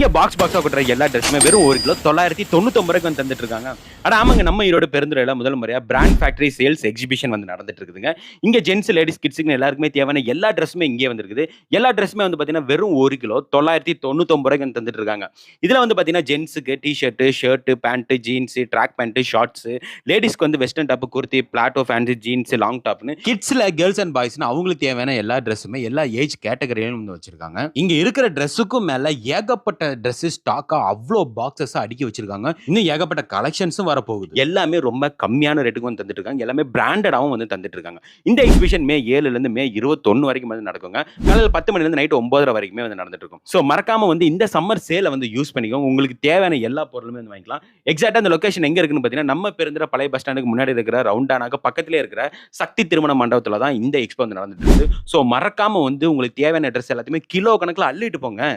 இங்க பாக்ஸா கொட்டுற எல்லா ட்ரெஸ்ஸுமே வெறும் 1 கிலோ 999 ரூபாய்க்கு வந்து தந்துட்டு இருக்காங்க. அட ஆமாங்க, நம்ம ஈரோடு பெருந்துறையில முதல் முறையா பிராண்ட் ஃபேக்டரி சேல்ஸ் எக்ஸிபிஷன் வந்து நடந்துட்டு இருக்குதுங்க. இங்க ஜென்ஸ், லேடீஸ், கிட்ஸ்க்குன்னு எல்லாருக்குமே தேவையான எல்லா ட்ரெஸ்ஸுமே இங்கேயே வந்திருக்குது. எல்லா ட்ரெஸ்ஸுமே வந்து பார்த்தீங்கன்னா, வெறும் 1 கிலோ 999 ரூபாய்க்கு வந்து தந்துட்டு இருக்காங்க. இதுல வந்து பார்த்தீங்கன்னா, ஜென்ஸுக்கு T shirt, pant, jeans, track pant, shorts, லேடீஸ்க்கு வந்து வெஸ்டர்ன் டாப், குர்த்தி, பிளாட்டோ, ஃபேன்சி ஜீன்ஸ், லாங் டாப்னு கிட்ஸ்ல கேர்ள்ஸ் அண்ட் பாய்ஸ்னு அவங்களுக்கு தேவையான எல்லா ட்ரெஸ்ஸுமே எல்லா ஏஜ் கேட்டகரியிலும் வந்து வச்சிருக்காங்க. இங்க இருக்கிற ட்ரெஸ்ஸுக்கும் மேல ஏகப்பட்ட ட்ரெஸ் ஸ்டாக்கா அவ்வளோ பாக்ஸஸ் அடுக்கி வச்சிருக்காங்க. இன்னும் ஏகப்பட்ட கலெக்ஷன்ஸும் வரப்போகுது. எல்லாமே ரொம்ப கம்மியான ரேட்டுக்கு வந்து தந்துட்டு இருக்காங்க. எல்லாமே பிராண்டடாவும் வந்து தந்துட்டு இருக்காங்க. இந்த எக்ஸிபிஷன் மே 7ல இருந்து மே 21 வரைக்கும் வந்து நடக்குங்க. காலையில 10 மணில இருந்து நைட் 9:30 வரைக்குமே வந்து நடந்துட்டு இருக்கும். சோ மறக்காம வந்து இந்த சம்மர் சேல வந்து யூஸ் பண்ணிக்கோங்க. உங்களுக்கு தேவையான எல்லா பொருளுமே வந்து வாங்கிக்கலாம். எக்ஸாக்ட்டா அந்த லொகேஷன் எங்க இருக்குன்னு பார்த்தீங்கன்னா, நம்ம பெருந்துறை பழைய பஸ் ஸ்டாண்டுக்கு முன்னாடி இருக்கிற ரவுண்டானாக்கு பக்கத்திலே இருக்கிற சக்தி திருமண மண்டபத்துல தான் இந்த எக்ஸ்போ வந்து நடந்துட்டு இருக்கு. சோ மறக்காம வந்து உங்களுக்கு தேவையான ட்ரெஸ் எல்லாத்தையுமே கிலோ கணக்குல அள்ளிட்டு போங்க.